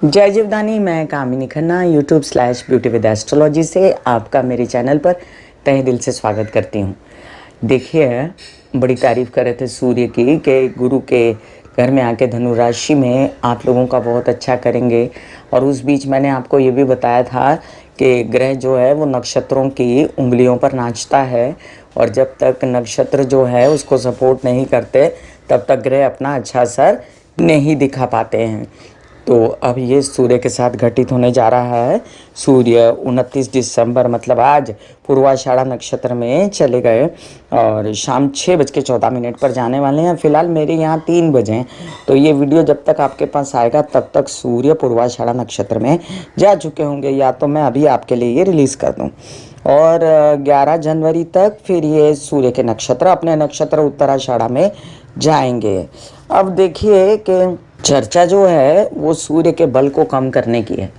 जय जीवदानी। मैं कामिनी Khanna YouTube/ब्यूटी with astrology से आपका मेरे चैनल पर तहे दिल से स्वागत करती हूँ। देखिए, बड़ी तारीफ़ कर रहे थे सूर्य की कि गुरु के घर में आके धनु राशि में आप लोगों का बहुत अच्छा करेंगे। और उस बीच मैंने आपको ये भी बताया था कि ग्रह जो है वो नक्षत्रों की उंगलियों पर नाचता है, और जब तक नक्षत्र जो है उसको सपोर्ट नहीं करते तब तक ग्रह अपना अच्छा असर नहीं दिखा पाते हैं। तो अब ये सूर्य के साथ घटित होने जा रहा है। सूर्य 29 दिसंबर मतलब आज पूर्वाषाढ़ा नक्षत्र में चले गए और शाम 6:14 पर जाने वाले हैं। फिलहाल मेरे यहाँ 3 बजे हैं, तो ये वीडियो जब तक आपके पास आएगा तब तक सूर्य पूर्वाषाढ़ा नक्षत्र में जा चुके होंगे, या तो मैं अभी आपके लिए ये रिलीज़ कर दूँ। और 11 जनवरी तक फिर ये सूर्य के नक्षत्र अपने नक्षत्र उत्तराषाढ़ा में जाएंगे। अब देखिए कि चर्चा जो है वो सूर्य के बल को कम करने की है।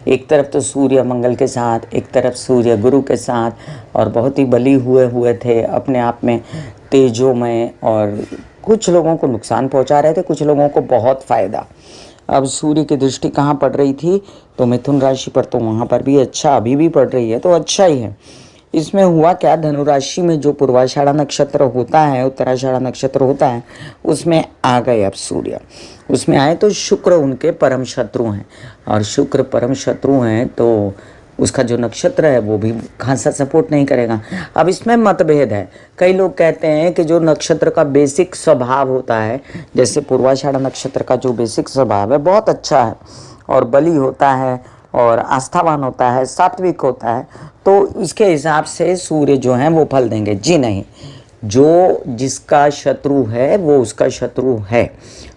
एक तरफ तो सूर्य मंगल के साथ, एक तरफ सूर्य गुरु के साथ, और बहुत ही बली हुए थे अपने आप में, तेजोमय, और कुछ लोगों को नुकसान पहुंचा रहे थे, कुछ लोगों को बहुत फ़ायदा। अब सूर्य की दृष्टि कहाँ पड़ रही थी? तो मिथुन राशि पर, तो वहाँ पर भी अच्छा, अभी भी पड़ रही है तो अच्छा ही है। इसमें हुआ क्या, धनु राशि में जो पूर्वाषाढ़ा नक्षत्र होता है, उत्तराषाढ़ा नक्षत्र होता है, उसमें आ गए अब सूर्य। उसमें आए तो शुक्र उनके परम शत्रु हैं, और शुक्र परम शत्रु हैं तो उसका जो नक्षत्र है वो भी खासा सपोर्ट नहीं करेगा। अब इसमें मतभेद है। कई लोग कहते हैं कि जो नक्षत्र का बेसिक स्वभाव होता है, जैसे पूर्वाषाढ़ा नक्षत्र का जो बेसिक स्वभाव है बहुत अच्छा है, और बली होता है, और आस्थावान होता है, सात्विक होता है, तो इसके हिसाब से सूर्य जो हैं वो फल देंगे। जी नहीं, जो जिसका शत्रु है वो उसका शत्रु है।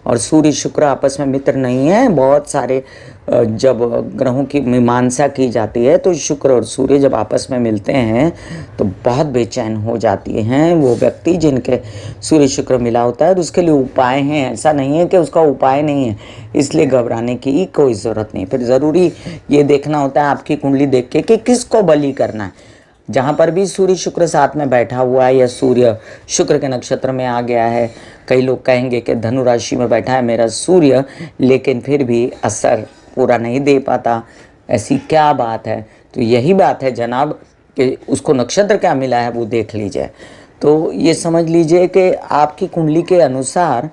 और सूर्य शुक्र आपस में मित्र नहीं है। बहुत सारे जब ग्रहों की मीमांसा की जाती है तो शुक्र और सूर्य जब आपस में मिलते हैं तो बहुत बेचैन हो जाती हैं वो व्यक्ति जिनके सूर्य शुक्र मिला होता है। तो उसके लिए उपाय हैं, ऐसा नहीं है कि उसका उपाय नहीं है, इसलिए घबराने की कोई ज़रूरत नहीं। फिर ज़रूरी ये देखना होता है आपकी कुंडली देख के कि किसको बलि करना है। जहाँ पर भी सूर्य शुक्र साथ में बैठा हुआ है या सूर्य शुक्र के नक्षत्र में आ गया है, कई लोग कहेंगे कि धनु राशि में बैठा है मेरा सूर्य लेकिन फिर भी असर पूरा नहीं दे पाता, ऐसी क्या बात है? तो यही बात है जनाब कि उसको नक्षत्र क्या मिला है वो देख लीजिए। तो ये समझ लीजिए कि आपकी कुंडली के अनुसार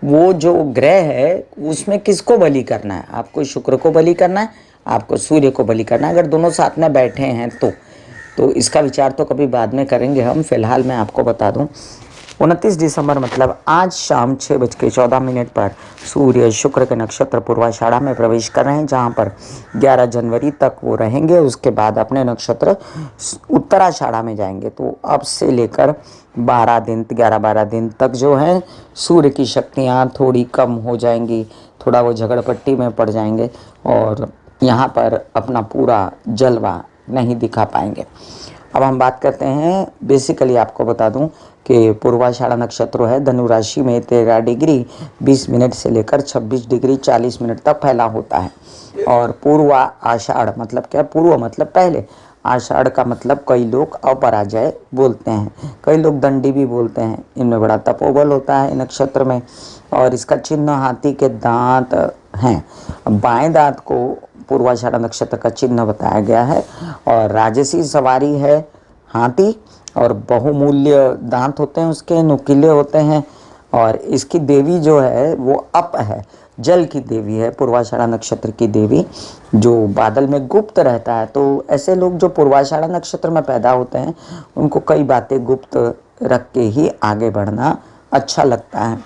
वो जो ग्रह है उसमें किसको बलि करना है। आपको शुक्र को बलि करना है, आपको सूर्य को बलि करना है। अगर दोनों साथ में बैठे हैं तो इसका विचार तो कभी बाद में करेंगे हम। फिलहाल मैं आपको बता दूं 29 दिसंबर मतलब आज शाम 6:14 पर सूर्य शुक्र के नक्षत्र पूर्वाषाढ़ा में प्रवेश कर रहे हैं, जहां पर 11 जनवरी तक वो रहेंगे। उसके बाद अपने नक्षत्र उत्तराषाढ़ा में जाएंगे। तो अब से लेकर 11-12 दिन तक जो है सूर्य की शक्तियाँ थोड़ी कम हो जाएंगी, थोड़ा वो झगड़पट्टी में पड़ जाएंगे, और यहाँ पर अपना पूरा जलवा नहीं दिखा पाएंगे। अब हम बात करते हैं, बेसिकली आपको बता दूं कि पूर्वाषाढ़ा नक्षत्र है धनु राशि में 13 डिग्री 20 मिनट से लेकर 26 डिग्री 40 मिनट तक फैला होता है। और पूर्वा आषाढ़ मतलब क्या? पूर्व मतलब पहले, आषाढ़ का मतलब कई लोग अपराजय बोलते हैं, कई लोग दंडी भी बोलते हैं। इनमें बड़ा तपोबल होता है नक्षत्र में, और इसका चिन्ह हाथी के दांत हैं। बाएं दांत को पूर्वाषाढ़ा नक्षत्र का चिन्ह बताया गया है, और राजसी सवारी है हाथी, और बहुमूल्य दांत होते हैं उसके, नुकीले होते हैं। और इसकी देवी जो है वो अप है, जल की देवी है, पूर्वाषाढ़ा नक्षत्र की देवी जो बादल में गुप्त रहता है। तो ऐसे लोग जो पूर्वाषाढ़ा नक्षत्र में पैदा होते हैं उनको कई बातें गुप्त रख के ही आगे बढ़ना अच्छा लगता है।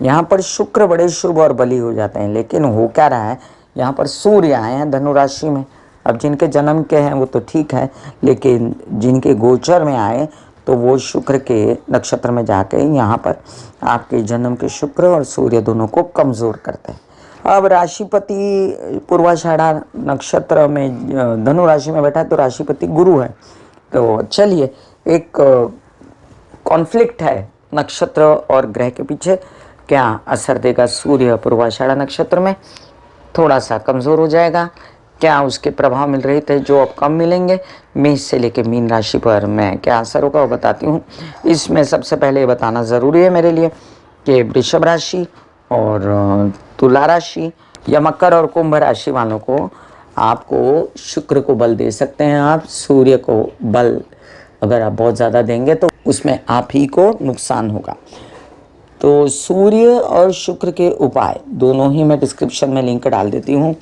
यहाँ पर शुक्र बड़े शुभ और बली हो जाते हैं, लेकिन हो क्या रहा है, यहाँ पर सूर्य आए हैं धनु राशि में। अब जिनके जन्म के हैं वो तो ठीक है, लेकिन जिनके गोचर में आए तो वो शुक्र के नक्षत्र में जाके यहाँ पर आपके जन्म के शुक्र और सूर्य दोनों को कमज़ोर करते हैं। अब राशिपति पूर्वाषाढ़ा नक्षत्र में धनु राशि में बैठा है तो राशिपति गुरु है। तो चलिए, एक कॉन्फ्लिक्ट है नक्षत्र और ग्रह के पीछे। क्या असर देगा सूर्य पूर्वाषाढ़ा नक्षत्र में? थोड़ा सा कमज़ोर हो जाएगा। क्या उसके प्रभाव मिल रहे थे जो अब कम मिलेंगे? मेष से लेकर मीन राशि पर मैं क्या असर होगा वो बताती हूँ। इसमें सबसे पहले ये बताना ज़रूरी है मेरे लिए कि वृषभ राशि और तुला राशि या मकर और कुंभ राशि वालों को, आपको शुक्र को बल दे सकते हैं, आप सूर्य को बल अगर आप बहुत ज़्यादा देंगे तो उसमें आप ही को नुकसान होगा। तो सूर्य और शुक्र के उपाय दोनों ही मैं डिस्क्रिप्शन में लिंक डाल देती हूँ।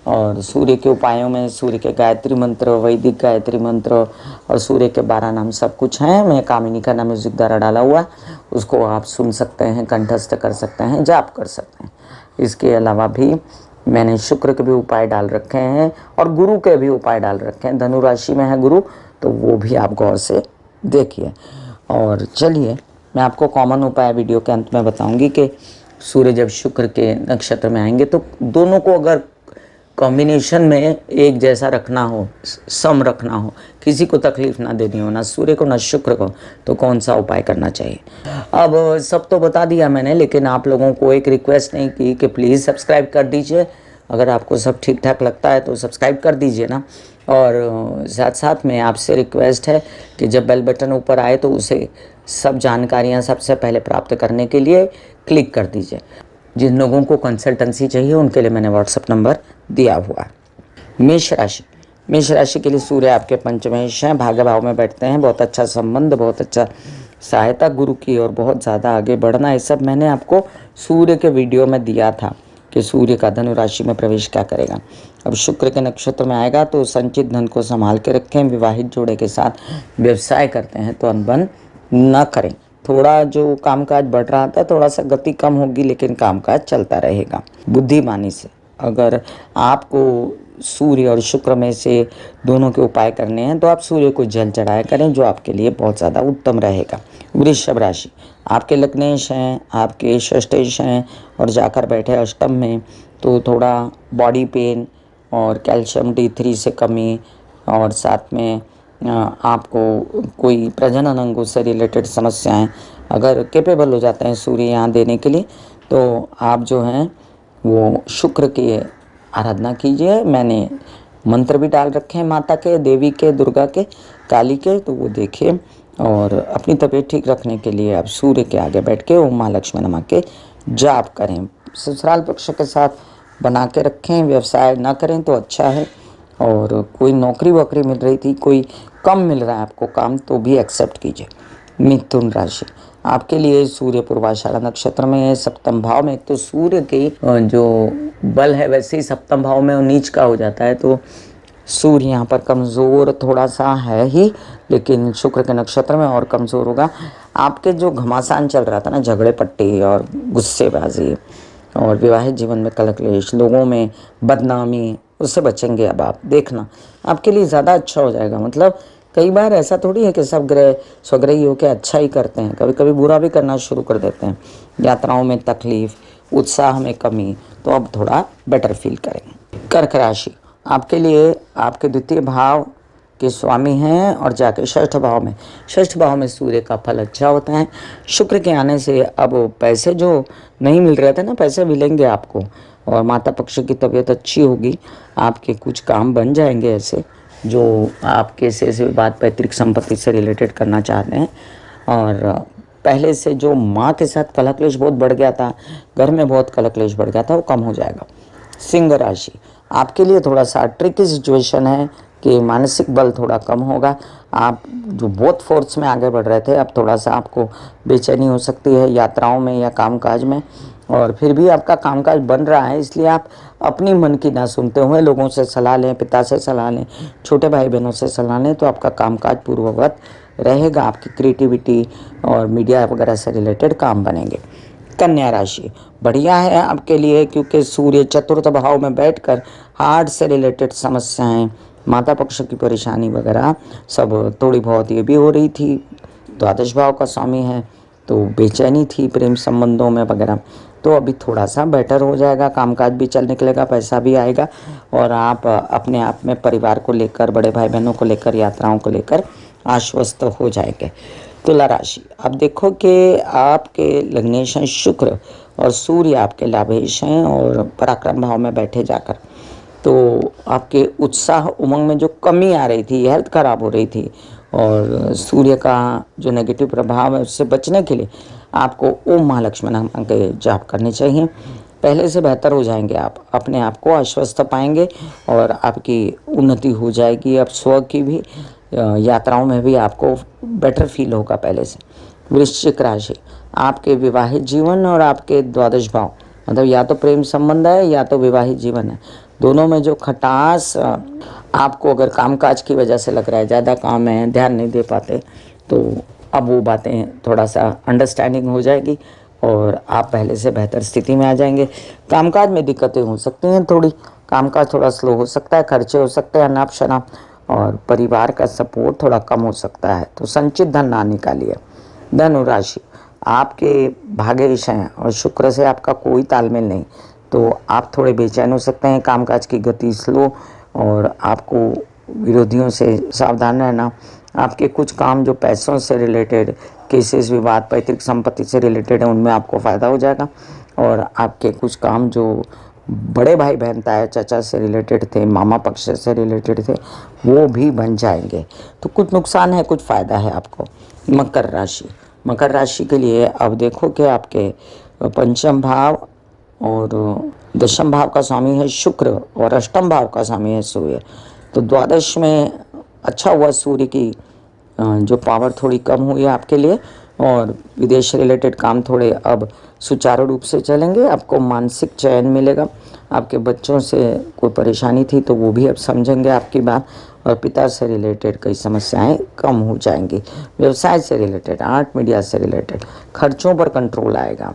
और सूर्य के उपायों में सूर्य के गायत्री मंत्र, वैदिक गायत्री मंत्र और सूर्य के 12 नाम सब कुछ हैं। मैं कामिनी खन्ना म्यूजिक द्वारा डाला हुआ, उसको आप सुन सकते हैं, कंठस्थ कर सकते हैं, जाप कर सकते हैं। इसके अलावा भी मैंने शुक्र के भी उपाय डाल रखे हैं और गुरु के भी उपाय डाल रखे हैं। धनु राशि में है गुरु, तो वो भी आप गौर से देखिए। और चलिए मैं आपको कॉमन उपाय वीडियो के अंत में बताऊंगी कि सूर्य जब शुक्र के नक्षत्र में आएंगे तो दोनों को अगर कॉम्बिनेशन में एक जैसा रखना हो, सम रखना हो, किसी को तकलीफ ना देनी हो, ना सूर्य को ना शुक्र को, तो कौन सा उपाय करना चाहिए। अब सब तो बता दिया मैंने, लेकिन आप लोगों को एक रिक्वेस्ट नहीं की कि प्लीज़ सब्सक्राइब कर दीजिए। अगर आपको सब ठीक ठाक लगता है तो सब्सक्राइब कर दीजिए ना। और साथ साथ में आपसे रिक्वेस्ट है कि जब बेल बटन ऊपर आए तो उसे सब जानकारियाँ सबसे पहले प्राप्त करने के लिए क्लिक कर दीजिए। जिन लोगों को कंसल्टेंसी चाहिए उनके लिए मैंने व्हाट्सएप नंबर दिया हुआ है। मेष राशि, मेष राशि के लिए सूर्य आपके पंचमेश हैं, भाग्य भाव में बैठते हैं। बहुत अच्छा संबंध, बहुत अच्छा सहायता गुरु की और बहुत ज़्यादा आगे बढ़ना, ये सब मैंने आपको सूर्य के वीडियो में दिया था कि सूर्य का धनु राशि में प्रवेश क्या करेगा। अब शुक्र के नक्षत्र में आएगा तो संचित धन को संभाल के रखें। विवाहित जोड़े के साथ व्यवसाय करते हैं तो अनबन न करें। थोड़ा जो कामकाज बढ़ रहा था, थोड़ा सा गति कम होगी, लेकिन कामकाज चलता रहेगा। बुद्धिमानी से अगर आपको सूर्य और शुक्र में से दोनों के उपाय करने हैं तो आप सूर्य को जल चढ़ाया करें, जो आपके लिए बहुत ज़्यादा उत्तम रहेगा। वृषभ राशि, आपके लग्नेश हैं, आपके षष्ठेश हैं और जाकर बैठे अष्टम में, तो थोड़ा बॉडी पेन और कैल्शियम D3 से कमी और साथ में आपको कोई प्रजनन अंगों से रिलेटेड समस्याएं अगर कैपेबल हो जाते हैं सूर्य यहाँ देने के लिए, तो आप जो हैं वो शुक्र की आराधना कीजिए। मैंने मंत्र भी डाल रखे हैं माता के, देवी के, दुर्गा के, काली के, तो वो देखिए। और अपनी तबीयत ठीक रखने के लिए आप सूर्य के आगे बैठ के ओम महालक्ष्मी नमः के जाप करें। ससुराल पक्ष के साथ बना के रखें, व्यवसाय ना करें तो अच्छा है। और कोई नौकरी वोकरी मिल रही थी, कोई कम मिल रहा है आपको काम, तो भी एक्सेप्ट कीजिए। मिथुन राशि, आपके लिए सूर्य पूर्वाषाढ़ा नक्षत्र में है, सप्तम भाव में। एक तो सूर्य की जो बल है वैसे ही सप्तम भाव में नीच का हो जाता है, तो सूर्य यहाँ पर कमज़ोर थोड़ा सा है ही, लेकिन शुक्र के नक्षत्र में और कमज़ोर होगा। आपके जो घमासान चल रहा था ना, झगड़े पट्टी और गुस्सेबाजी और विवाहित जीवन में कलह-क्लेश, लोगों में बदनामी, उससे बचेंगे। अब आप देखना आपके लिए ज़्यादा अच्छा हो जाएगा। मतलब कई बार ऐसा थोड़ी है कि सब ग्रह स्वग्रही होकर अच्छा ही करते हैं, कभी कभी बुरा भी करना शुरू कर देते हैं। यात्राओं में तकलीफ, उत्साह में कमी, तो अब थोड़ा बेटर फील करेंगे। कर्क राशि, आपके लिए आपके द्वितीय भाव के स्वामी हैं और जाके षष्ठ भाव में सूर्य का फल अच्छा होता है। शुक्र के आने से अब पैसे जो नहीं मिल रहे थे ना, पैसे मिलेंगे आपको। और माता पक्ष की तबीयत अच्छी होगी, आपके कुछ काम बन जाएंगे ऐसे जो आप कैसे से बात पैतृक संपत्ति से रिलेटेड करना चाहते हैं। और पहले से जो माँ के साथ कलह क्लेश बहुत बढ़ गया था, घर में बहुत कलह क्लेश बढ़ गया था, वो कम हो जाएगा। सिंह राशि, आपके लिए थोड़ा सा ट्रिकी सिचुएशन है कि मानसिक बल थोड़ा कम होगा। आप जो बोथ फोर्स में आगे बढ़ रहे थे, अब थोड़ा सा आपको बेचैनी हो सकती है यात्राओं में या कामकाज में। और फिर भी आपका कामकाज बन रहा है, इसलिए आप अपनी मन की ना सुनते हुए लोगों से सलाह लें, पिता से सलाह लें, छोटे भाई बहनों से सलाह लें, तो आपका कामकाज पूर्ववत रहेगा। आपकी क्रिएटिविटी और मीडिया वगैरह से रिलेटेड काम बनेंगे। कन्या राशि बढ़िया है आपके लिए, क्योंकि सूर्य चतुर्थ भाव में बैठकर हार्ट से रिलेटेड समस्याएं, माता पक्ष की परेशानी वगैरह सब थोड़ी बहुत ये भी हो रही थी। द्वादश भाव का स्वामी है, तो बेचैनी थी प्रेम संबंधों में वगैरह, तो अभी थोड़ा सा बेटर हो जाएगा। कामकाज भी चल निकलेगा, पैसा भी आएगा और आप अपने आप में परिवार को लेकर, बड़े भाई बहनों को लेकर, यात्राओं को लेकर आश्वस्त हो जाएंगे। तुला राशि, अब देखो कि आपके लग्नेश हैं शुक्र और सूर्य आपके लाभेश हैं और पराक्रम भाव में बैठे जाकर, तो आपके उत्साह उमंग में जो कमी आ रही थी, हेल्थ खराब हो रही थी, और सूर्य का जो नेगेटिव प्रभाव है उससे बचने के लिए आपको ओम महालक्ष्मी नमः के जाप करने चाहिए। पहले से बेहतर हो जाएंगे। आप अपने आप को आश्वस्त पाएंगे और आपकी उन्नति हो जाएगी। अब स्व की भी यात्राओं में भी आपको बेटर फील होगा पहले से। वृश्चिक राशि, आपके विवाहित जीवन और आपके द्वादश भाव, मतलब या तो प्रेम संबंध है या तो विवाहित जीवन है, दोनों में जो खटास आपको अगर कामकाज की वजह से लग रहा है, ज़्यादा काम है, ध्यान नहीं दे पाते, तो अब वो बातें थोड़ा सा अंडरस्टैंडिंग हो जाएगी और आप पहले से बेहतर स्थिति में आ जाएंगे। कामकाज में दिक्कतें हो सकती हैं थोड़ी, कामकाज थोड़ा स्लो हो सकता है, खर्चे हो सकते हैं अनाप शनाप, और परिवार का सपोर्ट थोड़ा कम हो सकता है, तो संचित धन ना निकालिए। धनु राशि, आपके भाग्येश हैं और शुक्र से आपका कोई तालमेल नहीं, तो आप थोड़े बेचैन हो सकते हैं, कामकाज की गति स्लो, और आपको विरोधियों से सावधान रहना। आपके कुछ काम जो पैसों से रिलेटेड, केसेस विवाद पैतृक संपत्ति से रिलेटेड है, उनमें आपको फ़ायदा हो जाएगा। और आपके कुछ काम जो बड़े भाई बहन ताया चाचा से रिलेटेड थे, मामा पक्ष से रिलेटेड थे, वो भी बन जाएंगे। तो कुछ नुकसान है, कुछ फ़ायदा है आपको। मकर राशि, मकर राशि के लिए अब देखो कि आपके पंचम भाव और दशम भाव का स्वामी है शुक्र और अष्टम भाव का स्वामी है सूर्य, तो द्वादश में अच्छा हुआ सूर्य की जो पावर थोड़ी कम हुई है आपके लिए, और विदेश रिलेटेड काम थोड़े अब सुचारू रूप से चलेंगे। आपको मानसिक चैन मिलेगा। आपके बच्चों से कोई परेशानी थी तो वो भी अब समझेंगे आपकी बात, और पिता से रिलेटेड कई समस्याएं कम हो जाएंगी। व्यवसाय से रिलेटेड, आर्ट मीडिया से रिलेटेड खर्चों पर कंट्रोल आएगा।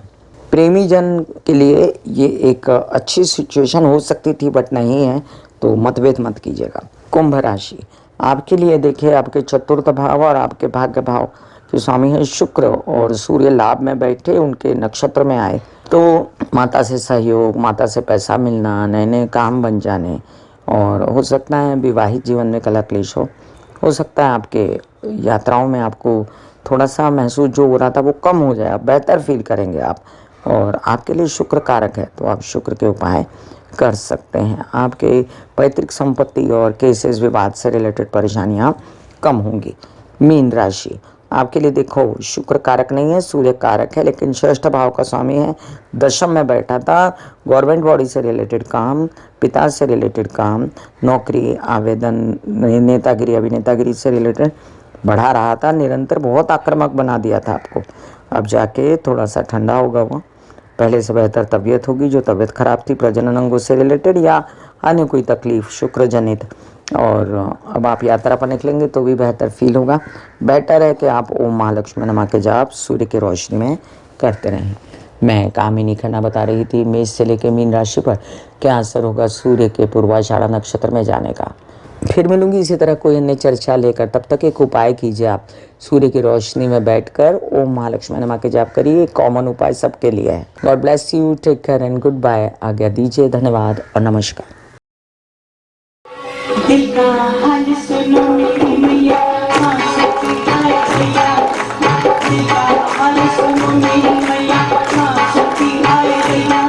प्रेमी जन के लिए ये एक अच्छी सिचुएशन हो सकती थी बट नहीं है, तो मतभेद मत कीजिएगा। कुंभ राशि, आपके लिए देखिए आपके चतुर्थ भाव और आपके भाग्य भाव के स्वामी है शुक्र और सूर्य लाभ में बैठे उनके नक्षत्र में आए, तो माता से सहयोग, माता से पैसा मिलना, नए नए काम बन जाने, और हो सकता है विवाहित जीवन में कलह क्लेश हो सकता है आपके यात्राओं में आपको थोड़ा सा महसूस जो हो रहा था वो कम हो जाए, बेहतर फील करेंगे आप। और आपके लिए शुक्र कारक है, तो आप शुक्र के उपाय कर सकते हैं। आपके पैतृक संपत्ति और केसेस विवाद से रिलेटेड परेशानियां कम होंगी। मीन राशि, आपके लिए देखो शुक्र कारक नहीं है, सूर्य कारक है, लेकिन षष्ठ भाव का स्वामी है, दशम में बैठा था। गवर्नमेंट बॉडी से रिलेटेड काम, पिता से रिलेटेड काम, नौकरी, आवेदन, नेतागिरी अभिनेतागिरी से रिलेटेड बढ़ा रहा था, निरंतर बहुत आक्रामक बना दिया था आपको। अब जाके थोड़ा सा ठंडा होगा वो, पहले से बेहतर तबीयत होगी। जो तबीयत खराब थी प्रजनन अंगों से रिलेटेड या अन्य कोई तकलीफ शुक्र जनित, और अब आप यात्रा पर निकलेंगे तो भी बेहतर फील होगा। बेटर है कि आप ओम महालक्ष्मी नमः के जाप सूर्य की रोशनी में करते रहें। मैं कामिनी खन्ना बता रही थी मेष से लेकर मीन राशि पर क्या असर होगा सूर्य के पूर्वाषाढ़ा नक्षत्र में जाने का। फिर मिलूंगी इसी तरह कोई अन्य चर्चा लेकर, तब तक एक उपाय कीजिए आप सूर्य की रोशनी में बैठकर ओम महालक्ष्मी नमः के जाप करिए। कॉमन उपाय सबके लिए है। God bless you, take care and goodbye. आज्ञा दीजिए, धन्यवाद और नमस्कार। दिल का हाल सुनो मेरी मैया, हाँ सच्ची आए भैया। दिल का हाल सुनो मेरी मैया, हाँ सच्ची आए भैया।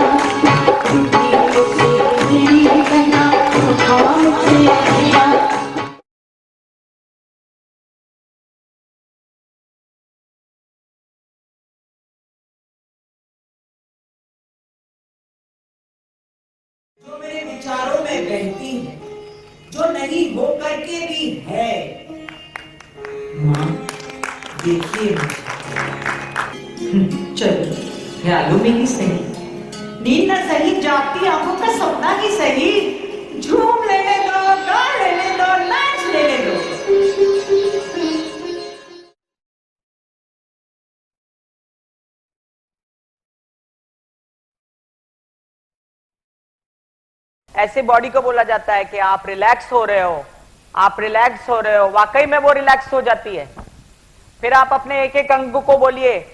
जो मेरे विचारों में बहती है, जो नहीं हो करके भी है, माँ देखिए चलो ख्यालों में ही सही, नींद न सही, जागती आंखों का सपना ही सही, झूम लेने दो, गा लेने दो, नाच लेने दो। ऐसे बॉडी को बोला जाता है कि आप रिलैक्स हो रहे हो, आप रिलैक्स हो रहे हो। वाकई में वो रिलैक्स हो जाती है। फिर आप अपने एक एक अंग को बोलिए,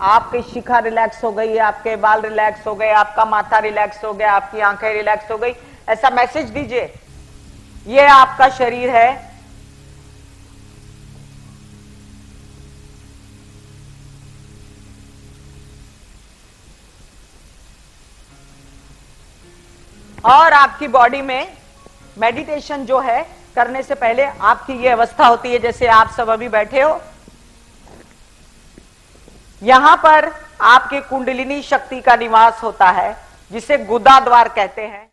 आपकी शिखा रिलैक्स हो गई, आपके बाल रिलैक्स हो गए, आपका माथा रिलैक्स हो गया, आपकी आंखें रिलैक्स हो गई। ऐसा मैसेज दीजिए, ये आपका शरीर है, और आपकी बॉडी में मेडिटेशन जो है करने से पहले आपकी ये अवस्था होती है जैसे आप सब अभी बैठे हो। यहां पर आपके कुंडलिनी शक्ति का निवास होता है, जिसे गुदा द्वार कहते हैं।